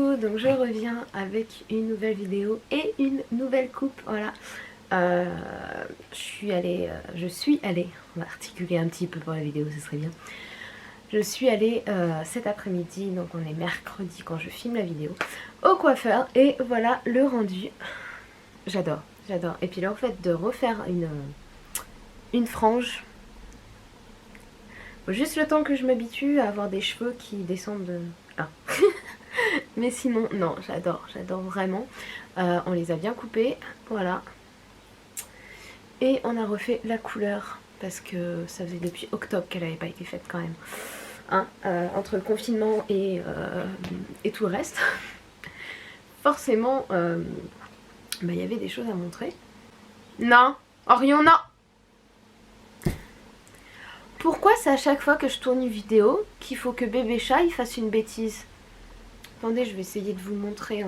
Coucou, donc je reviens avec une nouvelle vidéo et une nouvelle coupe, voilà. Je suis allée, on va articuler un petit peu pour la vidéo, ce serait bien. Je suis allée cet après-midi, donc on est mercredi quand je filme la vidéo, au coiffeur et voilà le rendu. J'adore, j'adore. Et puis là, en fait, de refaire une frange, faut juste le temps que je m'habitue à avoir des cheveux qui descendent de là. Mais sinon, non, j'adore vraiment. On les a bien coupés, voilà. Et on a refait la couleur, parce que ça faisait depuis octobre qu'elle n'avait pas été faite quand même. Hein, entre le confinement et tout le reste. Forcément, y avait des choses à montrer. Non, Orion, non. Pourquoi c'est à chaque fois que je tourne une vidéo qu'il faut que bébé chat il fasse une bêtise? Attendez, je vais essayer de vous montrer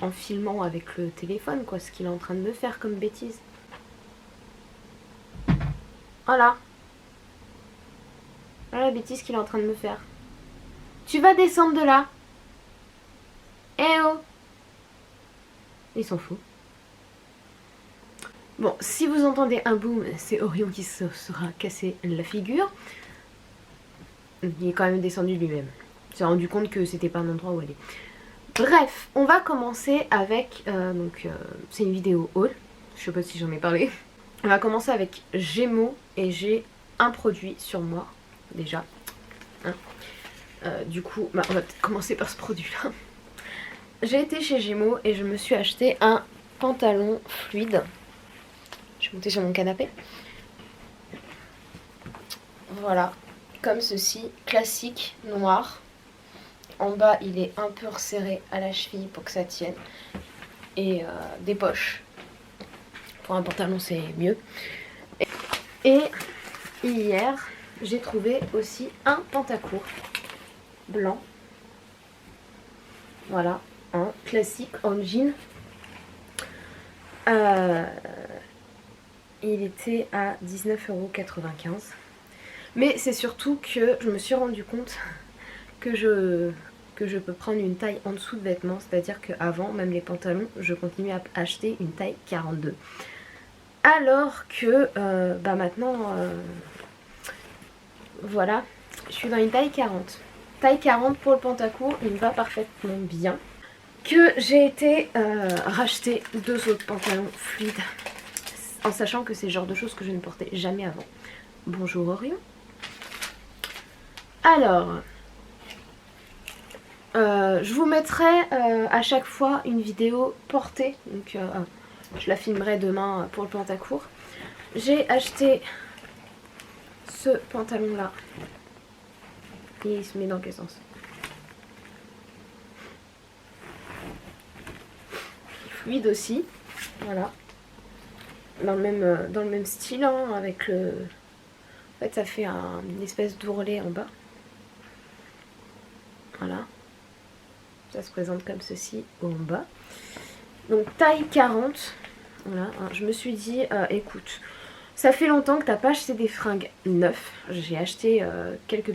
en filmant avec le téléphone quoi, ce qu'il est en train de me faire comme bêtise. Voilà. Voilà la bêtise qu'il est en train de me faire. Tu vas descendre de là. Eh oh. Il s'en fout. Bon, si vous entendez un boom, c'est Orion qui se sera cassé la figure. Il est quand même descendu lui-même. Il s'est rendu compte que c'était pas un endroit où aller. Bref, on va commencer avec... c'est une vidéo haul. Je sais pas si j'en ai parlé. On va commencer avec Gémeaux et j'ai un produit sur moi, déjà. Hein. Du coup, on va peut-être commencer par ce produit-là. J'ai été chez Gémeaux et je me suis acheté un pantalon fluide. Je vais monter sur mon canapé. Voilà, comme ceci, classique, noir. En bas, il est un peu resserré à la cheville pour que ça tienne. Et des poches. Pour un pantalon, c'est mieux. Et hier, j'ai trouvé aussi un pantacourt blanc. Voilà, un classique en jean. Il était à 19,95 €. Mais c'est surtout que je me suis rendu compte que je peux prendre une taille en dessous de vêtements. C'est-à-dire qu'avant, même les pantalons, je continuais à acheter une taille 42. Alors que maintenant, voilà, je suis dans une taille 40. Taille 40 pour le pantacourt, il me va parfaitement bien. Que j'ai été racheter 2 autres pantalons fluides. En sachant que c'est le genre de choses que je ne portais jamais avant. Bonjour Orion. Alors, je vous mettrai à chaque fois une vidéo portée. Donc je la filmerai demain pour le pantacourt. J'ai acheté ce pantalon là. Et il se met dans quel sens? Fluide aussi. Voilà. Dans le même style, hein, avec le... En fait, ça fait une espèce d'ourlet en bas. Voilà. Ça se présente comme ceci en bas. Donc, taille 40. Voilà. Je me suis dit, écoute, ça fait longtemps que t'as pas acheté des fringues neufs. J'ai acheté quelques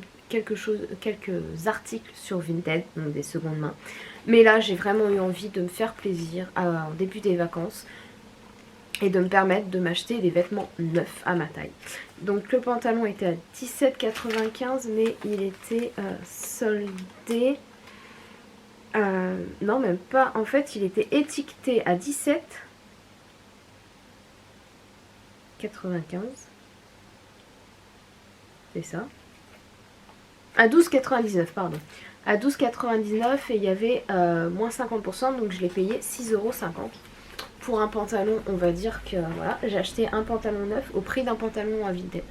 articles sur Vinted, donc des secondes mains. Mais là, j'ai vraiment eu envie de me faire plaisir en début des vacances. Et de me permettre de m'acheter des vêtements neufs à ma taille. Donc le pantalon était à 17,95 €, mais il était soldé. Non, même pas. En fait, il était étiqueté à 17,95 €. C'est ça. À 12,99 €, pardon. À 12,99 € et il y avait moins 50%, donc je l'ai payé 6,50 €. Pour un pantalon, on va dire que voilà, j'ai acheté un pantalon neuf au prix d'un pantalon à Vinted.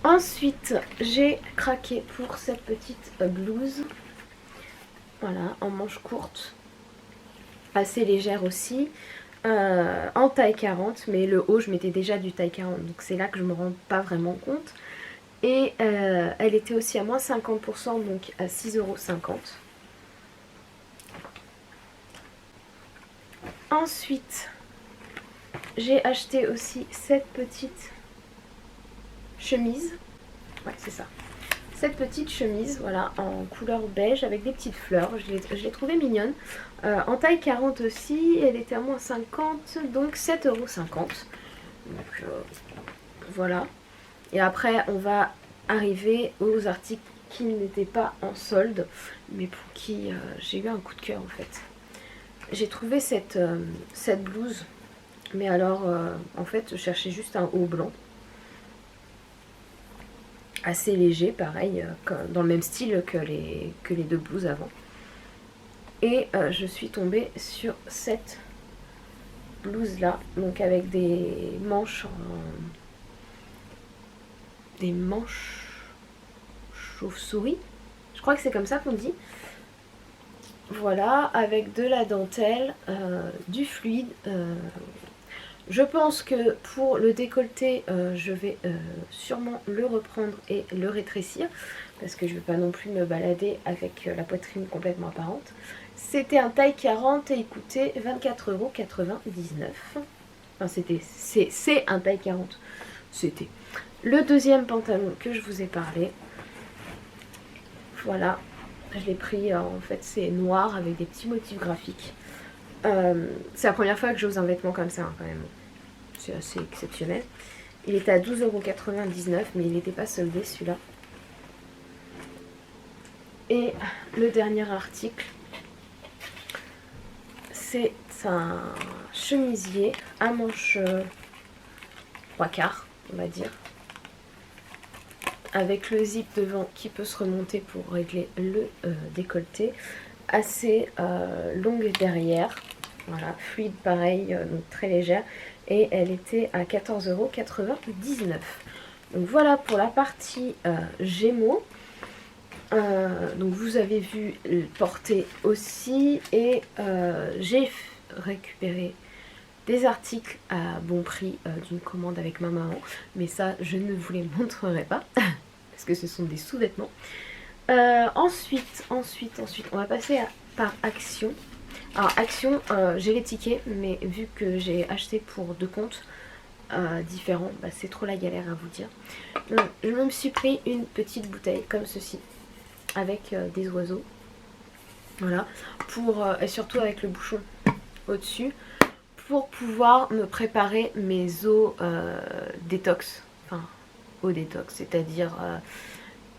Ensuite, j'ai craqué pour cette petite blouse. Voilà, en manches courtes. Assez légère aussi. En taille 40, mais le haut, je mettais déjà du taille 40. Donc c'est là que je me rends pas vraiment compte. Et elle était aussi à moins 50%, donc à 6,50 €. Ensuite, j'ai acheté aussi cette petite chemise. Ouais, c'est ça. cette petite chemise, voilà, en couleur beige avec des petites fleurs. Je l'ai trouvée mignonne. En taille 40 aussi, elle était à moins 50, donc 7,50 €. Donc voilà. Et après, on va arriver aux articles qui n'étaient pas en solde, mais pour qui j'ai eu un coup de cœur en fait. J'ai trouvé cette blouse, mais alors en fait je cherchais juste un haut blanc. Assez léger, pareil, dans le même style que les deux blouses avant. Et je suis tombée sur cette blouse là, donc avec des manches chauve-souris, je crois que c'est comme ça qu'on dit. Voilà, avec de la dentelle, du fluide. Je pense que pour le décolleté, je vais sûrement le reprendre et le rétrécir, parce que je ne vais pas non plus me balader avec la poitrine complètement apparente. C'était un taille 40 et il coûtait 24,99 €. Enfin, c'est un taille 40. C'était le deuxième pantalon que je vous ai parlé. Voilà, je l'ai pris, en fait c'est noir avec des petits motifs graphiques. C'est la première fois que j'ose un vêtement comme ça, hein, quand même. C'est assez exceptionnel. Il était à 12,99 €, mais il n'était pas soldé celui-là. Et le dernier article, c'est un chemisier à manches 3/4, on va dire, avec le zip devant qui peut se remonter pour régler le décolleté, assez longue derrière, voilà, fluide pareil, donc très légère, et elle était à 14,99 €. Donc voilà pour la partie Gémeaux. Donc vous avez vu le porter aussi, et j'ai récupéré des articles à bon prix d'une commande avec ma maman, mais ça je ne vous les montrerai pas parce que ce sont des sous-vêtements. Ensuite on va passer par Action. Alors Action, j'ai les tickets, mais vu que j'ai acheté pour deux comptes différents, bah, c'est trop la galère à vous dire. Donc je me suis pris une petite bouteille comme ceci, avec des oiseaux, voilà, et surtout avec le bouchon au-dessus, pour pouvoir me préparer mes eaux détox, enfin eau détox, c'est-à-dire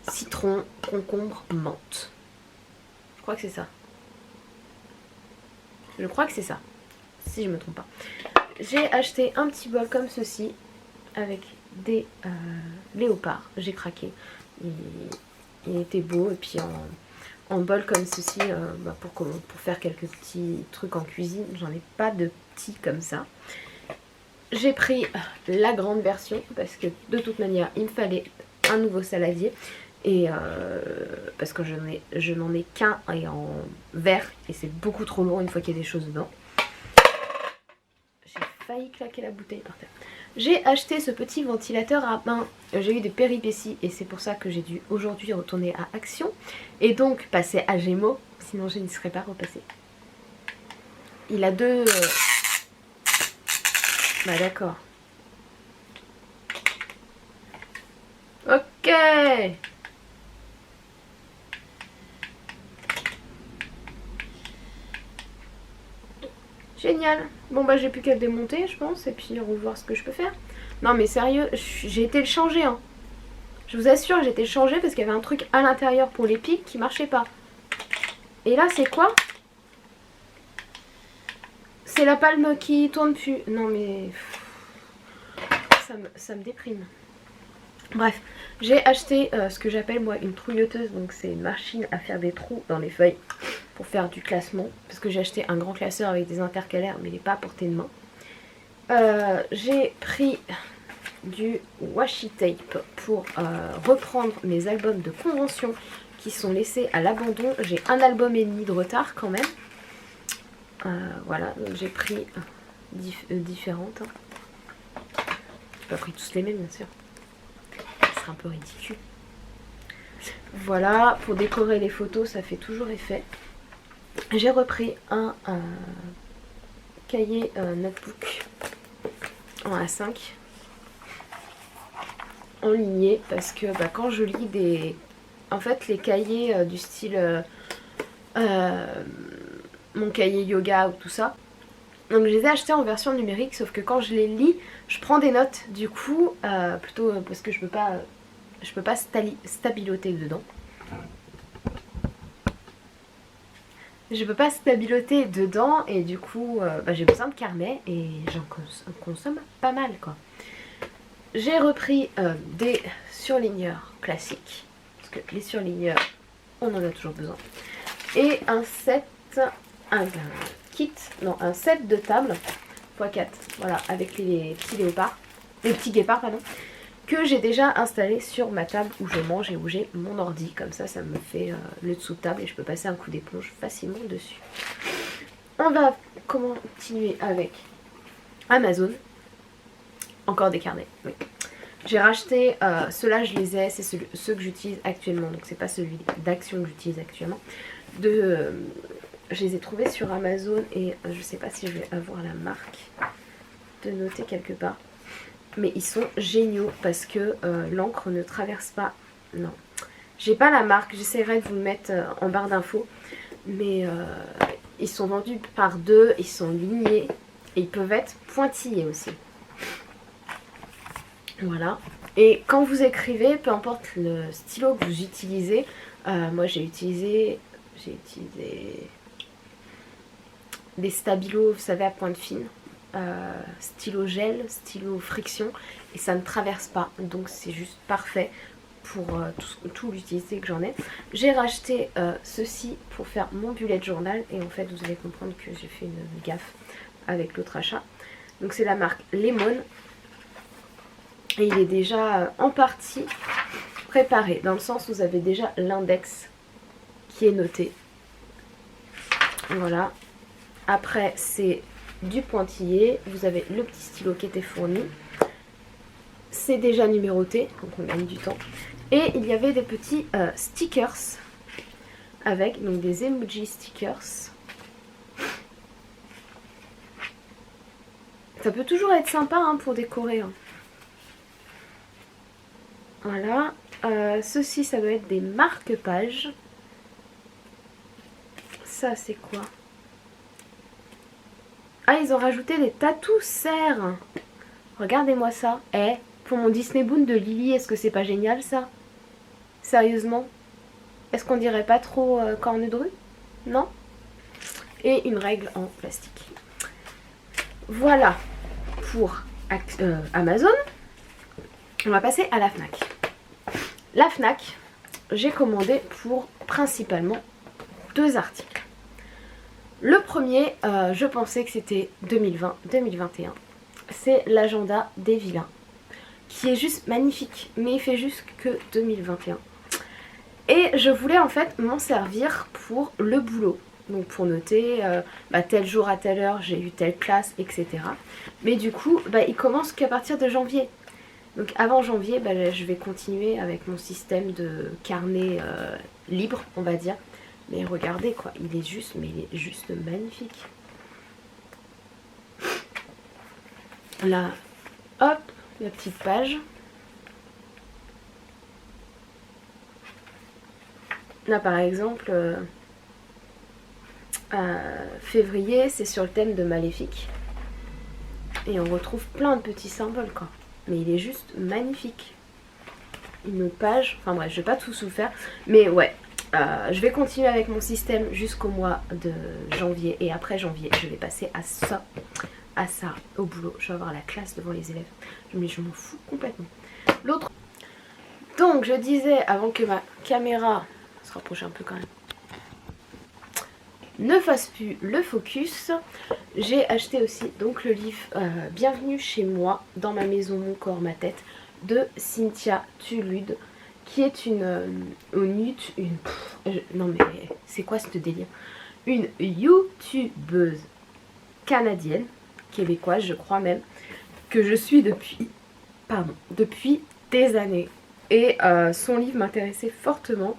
citron, concombre, menthe. Je crois que c'est ça. Je crois que c'est ça, si je me trompe pas. J'ai acheté un petit bol comme ceci avec des léopards. J'ai craqué. Il était beau, et puis en bol comme ceci, pour faire quelques petits trucs en cuisine. J'en ai pas de petits comme ça. J'ai pris la grande version parce que de toute manière il me fallait un nouveau saladier, et parce que je n'en ai qu'un et en verre, et c'est beaucoup trop lourd une fois qu'il y a des choses dedans. J'ai failli claquer la bouteille par terre. J'ai acheté ce petit ventilateur à main. J'ai eu des péripéties et c'est pour ça que j'ai dû aujourd'hui retourner à Action et donc passer à Gémeaux, sinon je n'y serais pas repassée. Il a deux... Bah d'accord. Ok. Génial. Bon bah j'ai plus qu'à le démonter je pense, et puis on va voir ce que je peux faire. Non mais sérieux, j'ai été le changer hein. Je vous assure, j'ai été le changer parce qu'il y avait un truc à l'intérieur pour les pics qui marchait pas. Et là c'est quoi? C'est la palme qui tourne plus. Non mais... Ça me déprime. Bref, j'ai acheté ce que j'appelle moi une trouilloteuse. Donc c'est une machine à faire des trous dans les feuilles pour faire du classement. Parce que j'ai acheté un grand classeur avec des intercalaires, mais il n'est pas à portée de main. J'ai pris du washi tape pour reprendre mes albums de convention qui sont laissés à l'abandon. J'ai un album et demi de retard quand même. Voilà, donc j'ai pris différentes. J'ai pas pris tous les mêmes bien sûr. Ce serait un peu ridicule. Voilà, pour décorer les photos, ça fait toujours effet. J'ai repris un cahier notebook en A5 en lignée parce que quand je lis En fait les cahiers du style mon cahier yoga ou tout ça. Donc je les ai achetés en version numérique, sauf que quand je les lis, je prends des notes du coup, plutôt parce que je peux pas stabiloter dedans. Je peux pas stabiloter dedans et du coup j'ai besoin de carnet et j'en consomme pas mal quoi. J'ai repris des surligneurs classiques, parce que les surligneurs on en a toujours besoin. Et un set de table x4, voilà, avec les petits guépards pardon, que j'ai déjà installé sur ma table où je mange et où j'ai mon ordi. Comme ça, ça me fait le dessous de table et je peux passer un coup d'éponge facilement dessus. On va continuer avec Amazon. Encore des carnets, oui. J'ai racheté, ceux-là je les ai, c'est ceux que j'utilise actuellement, donc c'est pas celui d'Action que j'utilise actuellement. Je les ai trouvés sur Amazon et je sais pas si je vais avoir la marque de noter quelque part. Mais ils sont géniaux parce que l'encre ne traverse pas. Non, j'ai pas la marque, j'essaierai de vous le mettre en barre d'infos. Mais ils sont vendus par deux, ils sont lignés et ils peuvent être pointillés aussi. Voilà. Et quand vous écrivez, peu importe le stylo que vous utilisez, moi j'ai utilisé des stabilos, vous savez, à pointe fine. Stylo gel, stylo friction, et ça ne traverse pas, donc c'est juste parfait pour tout l'utilité que j'en ai. J'ai racheté ceci pour faire mon bullet journal, et en fait vous allez comprendre que j'ai fait une gaffe avec l'autre achat. Donc c'est la marque Lemon, et il est déjà en partie préparé, dans le sens où vous avez déjà l'index qui est noté. Voilà. Après c'est du pointillé, vous avez le petit stylo qui était fourni, c'est déjà numéroté donc on gagne du temps, et il y avait des petits stickers avec donc des emoji stickers. Ça peut toujours être sympa hein, pour décorer hein. Voilà, ceci ça doit être des marque-pages. Ça c'est quoi? Ah, ils ont rajouté des tatous serres. Regardez-moi ça. Pour mon Disney Boon de Lily, est-ce que c'est pas génial ça? Sérieusement? Est-ce qu'on dirait pas trop corne de rue? Non? Et une règle en plastique. Voilà pour Amazon. On va passer à la Fnac. La Fnac, j'ai commandé pour principalement 2 articles. Le premier, je pensais que c'était 2020-2021. C'est l'agenda des vilains, qui est juste magnifique, mais il fait juste que 2021. Et je voulais en fait m'en servir pour le boulot. Donc pour noter, tel jour à telle heure j'ai eu telle classe, etc. Mais du coup, il commence qu'à partir de janvier. Donc avant janvier, je vais continuer avec mon système de carnet libre, on va dire. Mais regardez quoi, il est juste magnifique. Là, hop, la petite page. Là par exemple, février, c'est sur le thème de Maléfique. Et on retrouve plein de petits symboles quoi. Mais il est juste magnifique. Une autre page, enfin bref, je vais pas tout souffrir. Mais ouais, je vais continuer avec mon système jusqu'au mois de janvier. Et après janvier, je vais passer à ça au boulot. Je vais avoir la classe devant les élèves. Mais je m'en fous complètement. L'autre. Donc je disais, avant que ma caméra se rapproche un peu quand même, ne fasse plus le focus, j'ai acheté aussi donc le livre Bienvenue chez moi, dans ma maison, mon corps, ma tête, de Cynthia Tulud, qui est non mais c'est quoi ce délire, une youtubeuse canadienne, québécoise je crois même, que je suis depuis des années, et son livre m'intéressait fortement.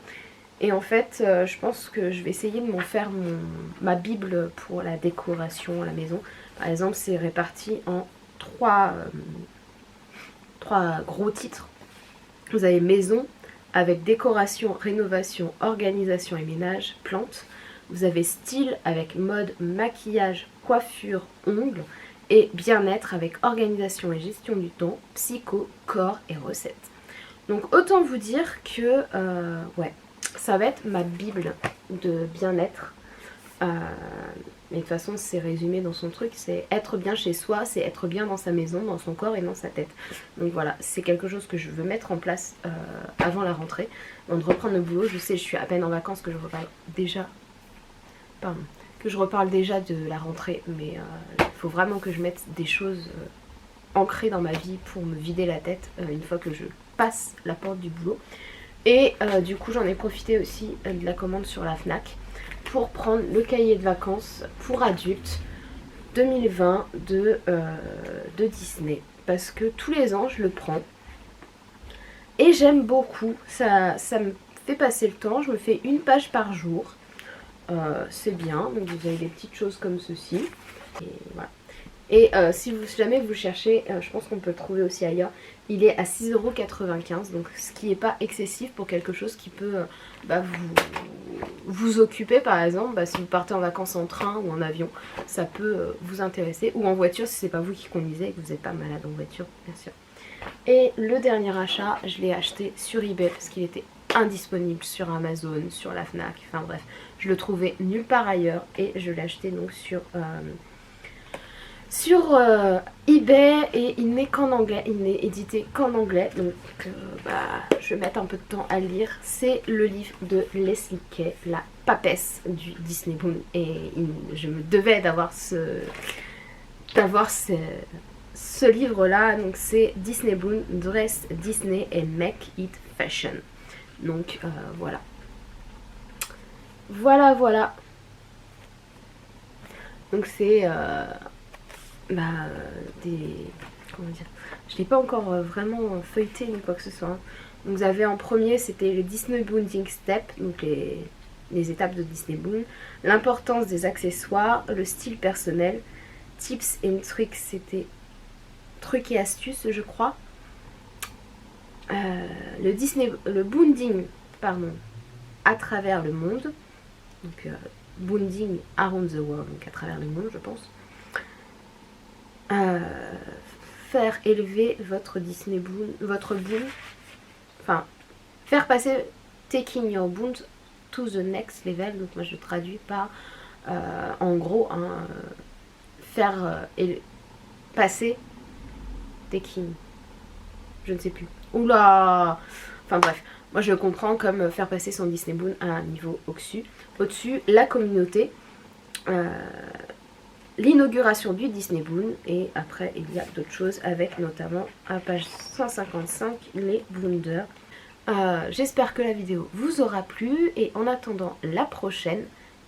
Et en fait, je pense que je vais essayer de m'en faire ma bible pour la décoration à la maison. Par exemple, c'est réparti en 3 gros titres. Vous avez maison, avec décoration, rénovation, organisation et ménage, plantes. Vous avez style avec mode, maquillage, coiffure, ongles. Et bien-être avec organisation et gestion du temps, psycho, corps et recettes. Donc autant vous dire que ouais, ça va être ma bible de bien-être. Mais de toute façon c'est résumé dans son truc, c'est être bien chez soi, c'est être bien dans sa maison, dans son corps et dans sa tête. Donc voilà, c'est quelque chose que je veux mettre en place avant la rentrée, avant de reprendre le boulot. Je sais, je suis à peine en vacances que je reparle déjà, pardon, que je reparle déjà de la rentrée, mais il faut vraiment que je mette des choses ancrées dans ma vie pour me vider la tête une fois que je passe la porte du boulot. Et du coup j'en ai profité aussi de la commande sur la Fnac pour prendre le cahier de vacances pour adultes 2020 de Disney, parce que tous les ans je le prends et j'aime beaucoup, ça me fait passer le temps, je me fais une page par jour, c'est bien. Donc vous avez des petites choses comme ceci et voilà. Et si jamais vous cherchez, je pense qu'on peut le trouver aussi ailleurs, il est à 6,95 €, donc ce qui n'est pas excessif pour quelque chose qui peut vous occuper. Par exemple, si vous partez en vacances en train ou en avion, ça peut vous intéresser, ou en voiture si c'est pas vous qui conduisez et que vous n'êtes pas malade en voiture, bien sûr. Et le dernier achat, je l'ai acheté sur eBay parce qu'il était indisponible sur Amazon, sur la Fnac, enfin bref, je le trouvais nulle part ailleurs et je l'ai acheté donc sur eBay, et il n'est qu'en anglais, il n'est édité qu'en anglais, donc je vais mettre un peu de temps à le lire. C'est le livre de Leslie Kay, la papesse du Disney Boom, et je me devais d'avoir ce livre là. Donc c'est Disney Boom, Dress Disney and Make It Fashion. Donc voilà. Donc c'est comment dire, je l'ai pas encore vraiment feuilleté ni quoi que ce soit, hein. Donc vous avez en premier, c'était le Disney Bonding Step, donc les étapes de Disney Boom, l'importance des accessoires, le style personnel, tips et tricks, c'était trucs et astuces je crois, le Bonding, pardon, à travers le monde, donc Bonding Around the World, donc à travers le monde je pense. Faire élever votre Disney Boom, enfin faire passer taking your boom to the next level. Donc moi je traduis par en gros faire passer taking, je ne sais plus, oula, enfin bref, moi je le comprends comme faire passer son Disney Boom à un niveau au-dessus, la communauté, l'inauguration du Disney Boom, et après il y a d'autres choses avec notamment à page 155 les Boonders. J'espère que la vidéo vous aura plu, et en attendant la prochaine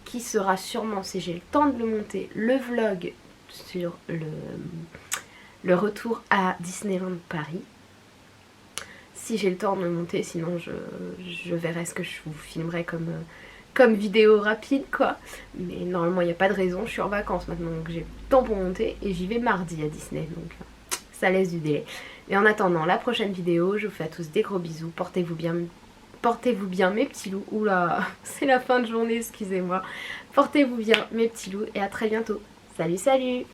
qui sera sûrement, si j'ai le temps de le monter, le vlog sur le retour à Disneyland Paris. Si j'ai le temps de le monter, sinon je verrai ce que je vous filmerai comme vidéo rapide quoi. Mais normalement il n'y a pas de raison, je suis en vacances maintenant donc j'ai le temps pour monter, et j'y vais mardi à Disney, donc ça laisse du délai. Et en attendant la prochaine vidéo, je vous fais à tous des gros bisous, portez-vous bien mes petits loups. Oula, c'est la fin de journée, excusez-moi. Portez-vous bien mes petits loups, et à très bientôt. Salut salut!